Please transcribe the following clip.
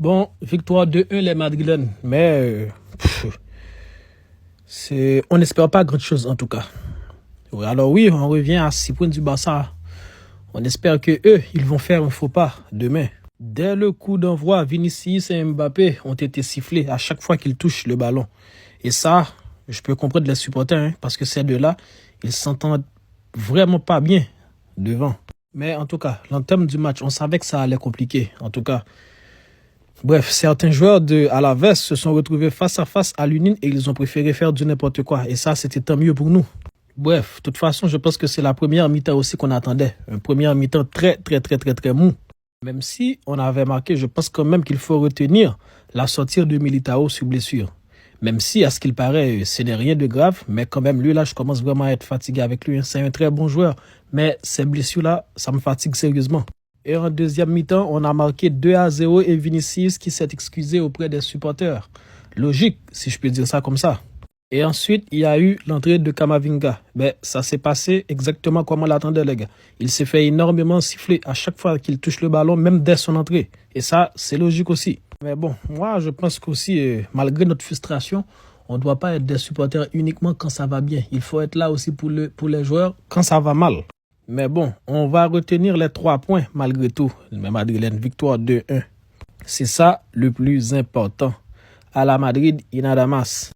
Bon, victoire 2-1 les Madrilènes, mais on n'espère pas grand-chose en tout cas. Alors oui, on revient à 6 points du Barça. On espère que eux, ils vont faire un faux pas demain. Dès le coup d'envoi, Vinicius et Mbappé ont été sifflés à chaque fois qu'ils touchent le ballon. Et ça, je peux comprendre les supporters, parce que ces deux-là, ils s'entendent vraiment pas bien devant. Mais en tout cas, l'entame du match, on savait que ça allait compliquer. En tout cas, bref, certains joueurs de Alaves se sont retrouvés face à face à l'Union et ils ont préféré faire du n'importe quoi. Et ça, c'était tant mieux pour nous. Bref, de toute façon, je pense que c'est la première mi-temps aussi qu'on attendait. Une première mi-temps très mou. Même si on avait marqué, je pense quand même qu'il faut retenir la sortie de Militao sur blessure. Même si, à ce qu'il paraît, ce n'est rien de grave, mais quand même, lui, là, je commence vraiment à être fatigué avec lui. C'est un très bon joueur, mais ces blessures-là, ça me fatigue sérieusement. Et en deuxième mi-temps, on a marqué 2-0 et Vinicius qui s'est excusé auprès des supporters. Logique, si je peux dire ça comme ça. Et ensuite, il y a eu l'entrée de Camavinga. Ben, ça s'est passé exactement comme on l'attendait, les gars. Il s'est fait énormément siffler à chaque fois qu'il touche le ballon, même dès son entrée. Et ça, c'est logique aussi. Mais bon, moi, je pense qu'aussi, malgré notre frustration, on ne doit pas être des supporters uniquement quand ça va bien. Il faut être là aussi pour les joueurs quand ça va mal. Mais bon, on va retenir les 3 points malgré tout. Mais Madrilène, victoire 2-1. C'est ça le plus important. À la Madrid, y nada más.